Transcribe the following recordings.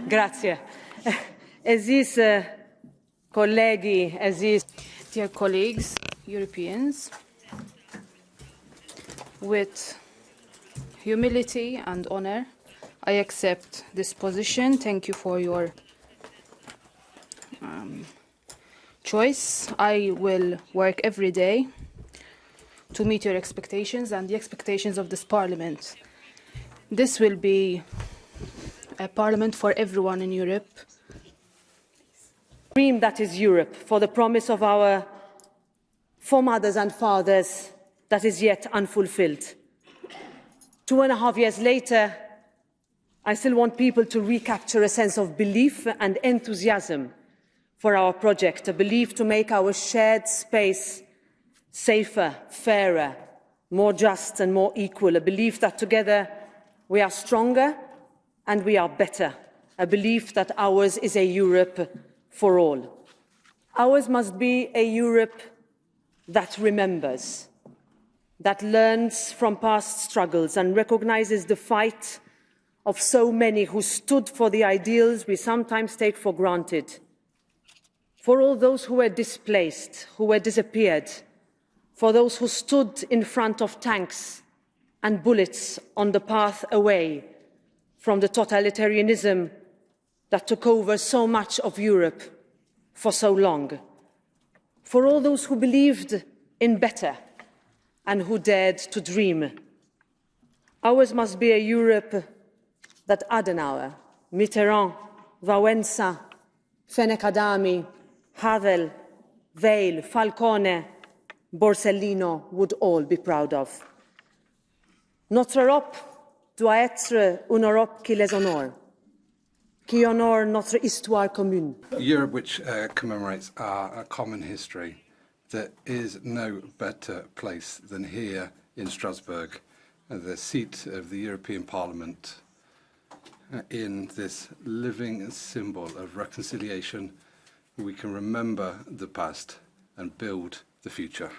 Grazie. Aziz colleghi, dear colleagues, Europeans, with humility and honor, I accept this position. Thank you for your choice. I will work every day to meet your expectations and the expectations of this Parliament. This will be a Parliament for everyone in Europe. Dream that is Europe, for the promise of our foremothers and fathers that is yet unfulfilled. 2.5 years later, I still want people to recapture a sense of belief and enthusiasm for our project, a belief to make our shared space safer, fairer, more just and more equal, a belief that together we are stronger and we are better, a belief that ours is a Europe for all. Ours must be a Europe that remembers, that learns from past struggles and recognizes the fight of so many who stood for the ideals we sometimes take for granted, for all those who were displaced, who were disappeared, for those who stood in front of tanks and bullets on the path away from the totalitarianism that took over so much of Europe for so long, for all those who believed in better and who dared to dream. Ours must be a Europe that Adenauer, Mitterrand, Wałęsa, Fenek Adami, Havel, Weil, Falcone, Borsellino would all be proud of. Notre Europe doit être une Europe qui les honore, qui honore notre histoire commune. Europe which commemorates our common history. There is no better place than here in Strasbourg, the seat of the European Parliament, in this living symbol of reconciliation. We can remember the past and build the future.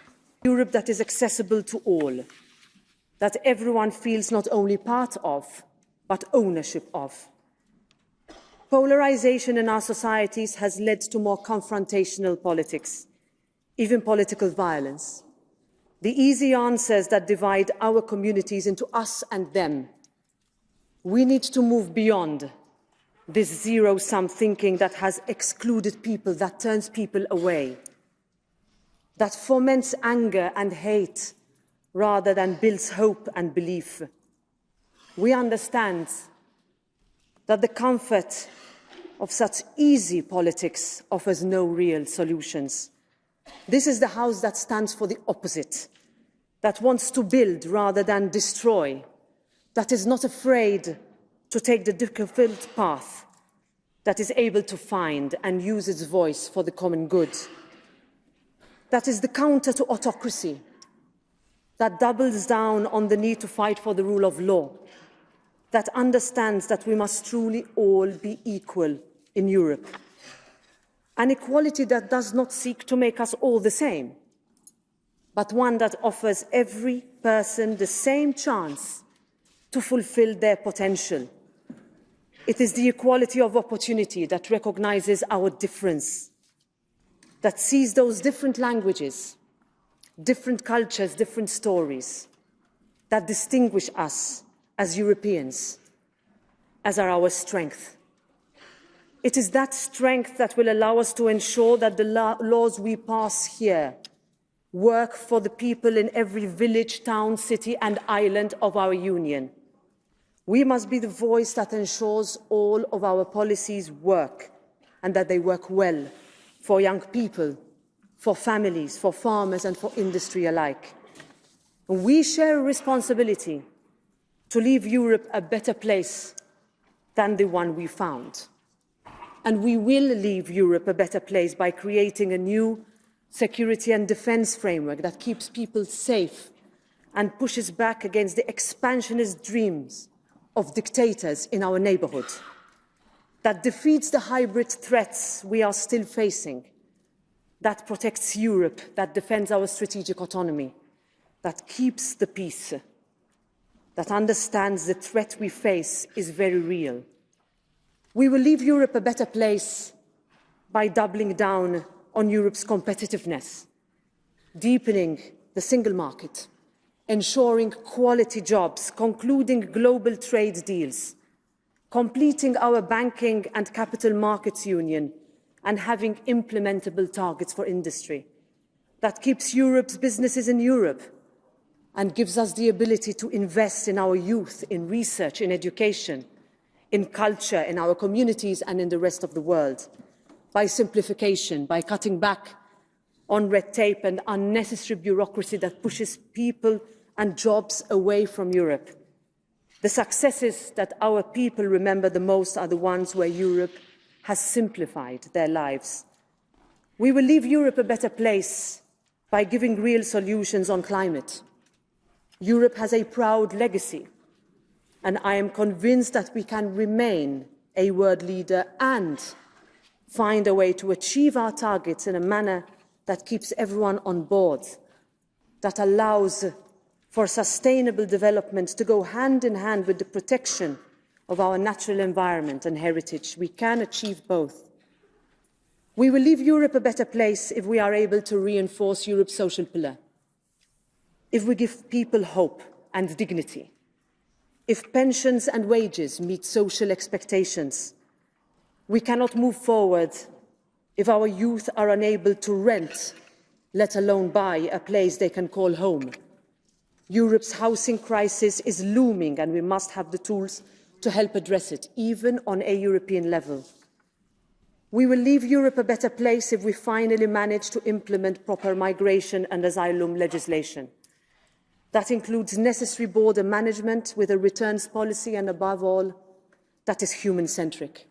Europe that is accessible to all, that everyone feels not only part of, but ownership of. Polarization in our societies has led to more confrontational politics, even political violence. The easy answers that divide our communities into us and them. We need to move beyond this zero-sum thinking that has excluded people, that turns people away, that foments anger and hate rather than builds hope and belief. We understand that the comfort of such easy politics offers no real solutions. This is the House that stands for the opposite, that wants to build rather than destroy, that is not afraid to take the difficult path, that is able to find and use its voice for the common good. That is the counter to autocracy, that doubles down on the need to fight for the rule of law, that understands that we must truly all be equal in Europe. An equality that does not seek to make us all the same, but one that offers every person the same chance to fulfill their potential. It is the equality of opportunity that recognizes our difference, that sees those different languages, different cultures, different stories, that distinguish us as Europeans, as are our strength. It is that strength that will allow us to ensure that the laws we pass here work for the people in every village, town, city and island of our Union. We must be the voice that ensures all of our policies work and that they work well for young people, for families, for farmers and for industry alike. And we share a responsibility to leave Europe a better place than the one we found. And we will leave Europe a better place by creating a new security and defence framework that keeps people safe and pushes back against the expansionist dreams of dictators in our neighbourhood, that defeats the hybrid threats we are still facing, that protects Europe, that defends our strategic autonomy, that keeps the peace, that understands the threat we face is very real. We will leave Europe a better place by doubling down on Europe's competitiveness, deepening the single market, ensuring quality jobs, concluding global trade deals, completing our banking and capital markets union, and having implementable targets for industry. That keeps Europe's businesses in Europe and gives us the ability to invest in our youth, in research, in education, in culture, in our communities and in the rest of the world. By simplification, by cutting back on red tape and unnecessary bureaucracy that pushes people and jobs away from Europe. The successes that our people remember the most are the ones where Europe has simplified their lives. We will leave Europe a better place by giving real solutions on climate. Europe has a proud legacy, and I am convinced that we can remain a world leader and find a way to achieve our targets in a manner that keeps everyone on board, that allows for sustainable development to go hand in hand with the protection of our natural environment and heritage. We can achieve both. We will leave Europe a better place if we are able to reinforce Europe's social pillar, if we give people hope and dignity, if pensions and wages meet social expectations. We cannot move forward if our youth are unable to rent, let alone buy, a place they can call home. Europe's housing crisis is looming, and we must have the tools to help address it, even on a European level. We will leave Europe a better place if we finally manage to implement proper migration and asylum legislation. That includes necessary border management with a returns policy and, above all, that is human-centric.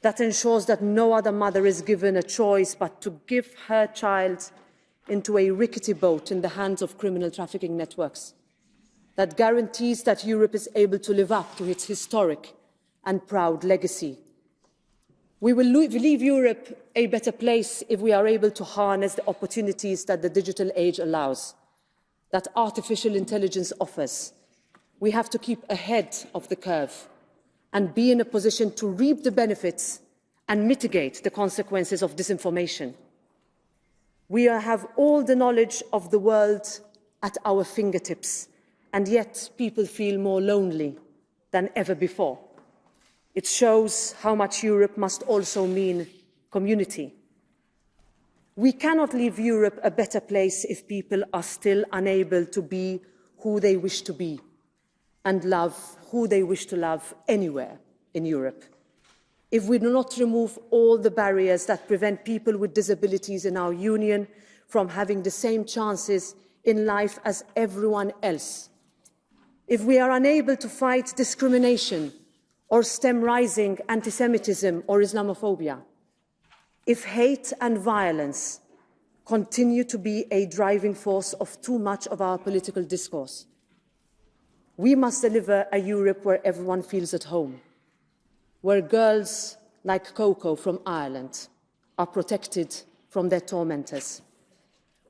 That ensures that no other mother is given a choice but to give her child into a rickety boat in the hands of criminal trafficking networks. That guarantees that Europe is able to live up to its historic and proud legacy. We will leave Europe a better place if we are able to harness the opportunities that the digital age allows, that artificial intelligence offers. We have to keep ahead of the curve and be in a position to reap the benefits and mitigate the consequences of disinformation. We have all the knowledge of the world at our fingertips, and yet people feel more lonely than ever before. It shows how much Europe must also mean community. We cannot leave Europe a better place if people are still unable to be who they wish to be and love who they wish to love anywhere in Europe. If we do not remove all the barriers that prevent people with disabilities in our union from having the same chances in life as everyone else, if we are unable to fight discrimination or stem rising anti-Semitism or Islamophobia, if hate and violence continue to be a driving force of too much of our political discourse, we must deliver a Europe where everyone feels at home, where girls like Coco from Ireland are protected from their tormentors.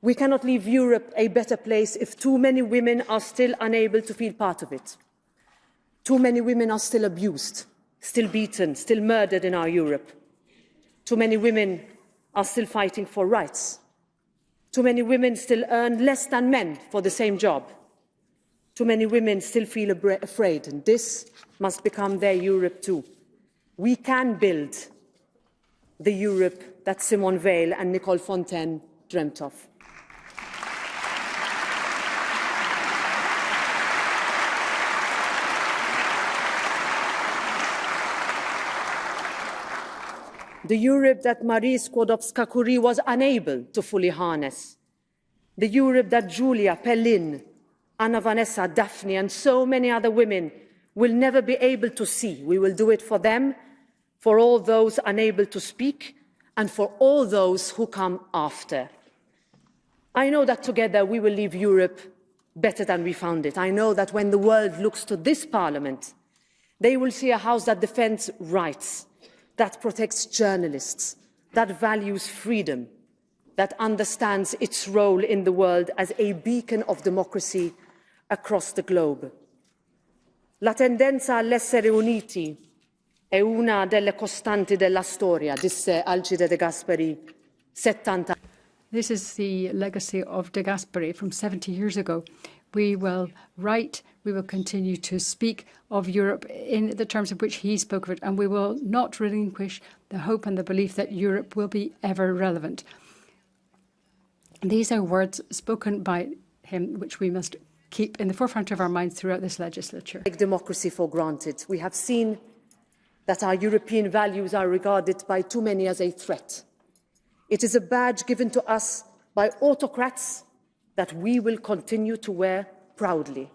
We cannot leave Europe a better place if too many women are still unable to feel part of it. Too many women are still abused, still beaten, still murdered in our Europe. Too many women are still fighting for rights. Too many women still earn less than men for the same job. Too many women still feel afraid, and this must become their Europe too. We can build the Europe that Simone Veil and Nicole Fontaine dreamt of. The Europe that Marie Skłodowska-Curie was unable to fully harness. The Europe that Julia, Pellin, Anna Vanessa, Daphne and so many other women will never be able to see. We will do it for them, for all those unable to speak, and for all those who come after. I know that together we will leave Europe better than we found it. I know that when the world looks to this Parliament, they will see a house that defends rights, that protects journalists, that values freedom, that understands its role in the world as a beacon of democracy across the globe. La tendenza all'essere uniti è una delle costanti della storia, disse Alcide De Gasperi 70. This is the legacy of De Gasperi from 70 years ago. We will write, we will continue to speak of Europe in the terms in which he spoke of it, and we will not relinquish the hope and the belief that Europe will be ever relevant. These are words spoken by him, which we must keep in the forefront of our minds throughout this legislature. Take democracy for granted. We have seen that our European values are regarded by too many as a threat. It is a badge given to us by autocrats that we will continue to wear proudly.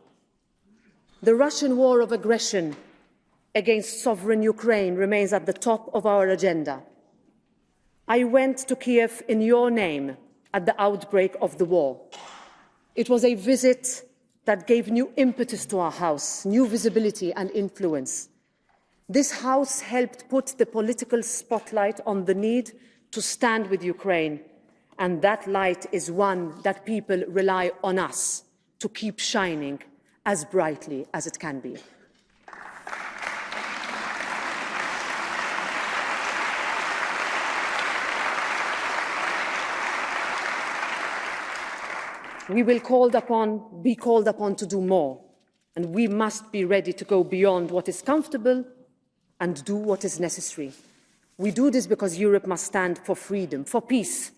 The Russian war of aggression against sovereign Ukraine remains at the top of our agenda. I went to Kiev in your name at the outbreak of the war. It was a visit that gave new impetus to our House, new visibility and influence. This House helped put the political spotlight on the need to stand with Ukraine, and that light is one that people rely on us to keep shining as brightly as it can be. We will be called upon to do more, and we must be ready to go beyond what is comfortable and do what is necessary. We do this because Europe must stand for freedom, for peace,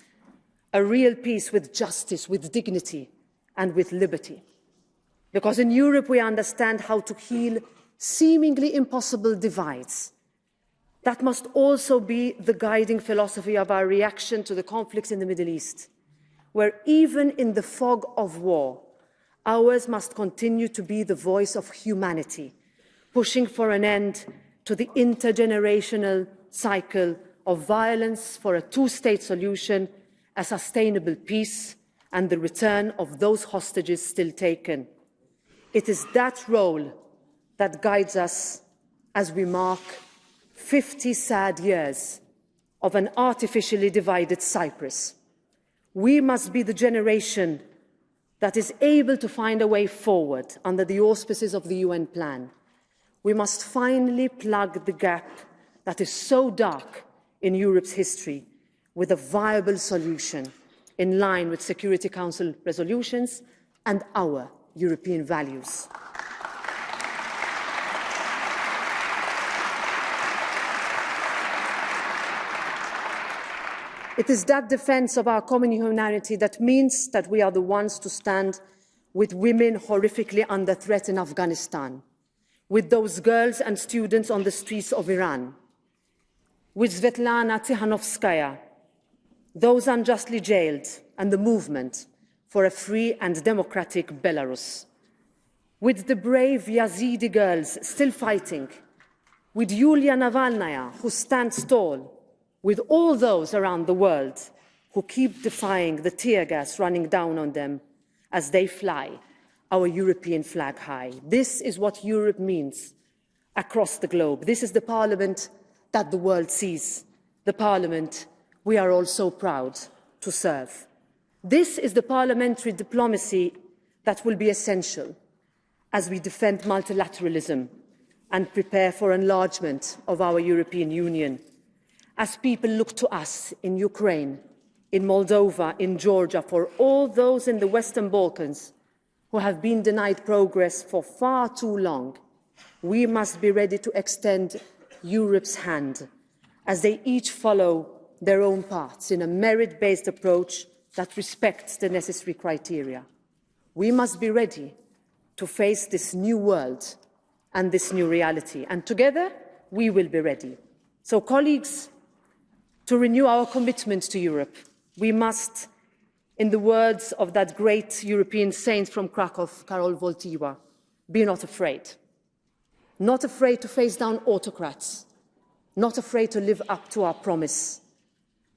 a real peace with justice, with dignity, and with liberty. Because in Europe we understand how to heal seemingly impossible divides. That must also be the guiding philosophy of our reaction to the conflicts in the Middle East, where even in the fog of war, ours must continue to be the voice of humanity, pushing for an end to the intergenerational cycle of violence, for a two-state solution, a sustainable peace, and the return of those hostages still taken. It is that role that guides us as we mark 50 sad years of an artificially divided Cyprus. We must be the generation that is able to find a way forward under the auspices of the UN plan. We must finally plug the gap that is so dark in Europe's history with a viable solution in line with Security Council resolutions and our European values. It is that defence of our common humanity that means that we are the ones to stand with women horrifically under threat in Afghanistan, with those girls and students on the streets of Iran, with Svetlana Tikhanovskaya, those unjustly jailed, and the movement for a free and democratic Belarus, with the brave Yazidi girls still fighting, with Yulia Navalnaya, who stands tall, with all those around the world who keep defying the tear gas running down on them as they fly our European flag high. This is what Europe means across the globe. This is the Parliament that the world sees, the Parliament we are all so proud to serve. This is the parliamentary diplomacy that will be essential as we defend multilateralism and prepare for enlargement of our European Union, as people look to us in Ukraine, in Moldova, in Georgia, for all those in the Western Balkans who have been denied progress for far too long. We must be ready to extend Europe's hand as they each follow their own paths in a merit-based approach that respects the necessary criteria. We must be ready to face this new world and this new reality, and together we will be ready. So, colleagues, to renew our commitment to Europe, we must, in the words of that great European saint from Krakow, Karol Wojtyła, be not afraid. Not afraid to face down autocrats, not afraid to live up to our promise,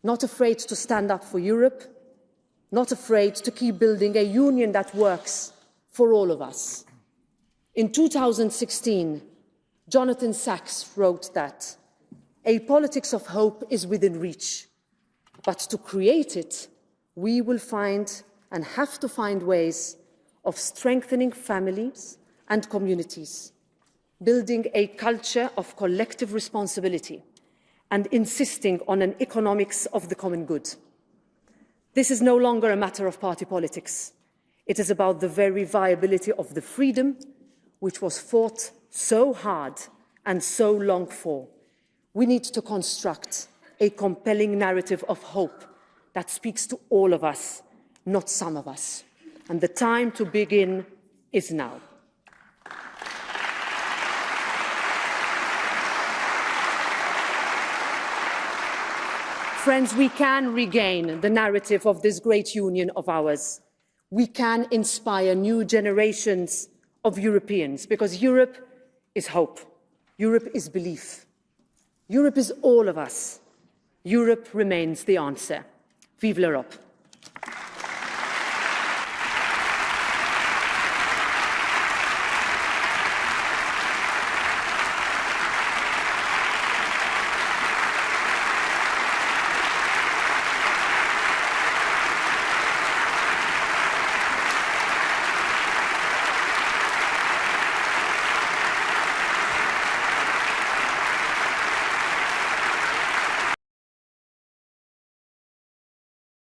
not afraid to stand up for Europe, not afraid to keep building a union that works for all of us. In 2016, Jonathan Sachs wrote that a politics of hope is within reach, but to create it, we will find and have to find ways of strengthening families and communities, building a culture of collective responsibility and insisting on an economics of the common good. This is no longer a matter of party politics. It is about the very viability of the freedom which was fought so hard and so long for. We need to construct a compelling narrative of hope that speaks to all of us, not some of us. And the time to begin is now. Friends, we can regain the narrative of this great union of ours. We can inspire new generations of Europeans, because Europe is hope. Europe is belief. Europe is all of us. Europe remains the answer. Vive l'Europe.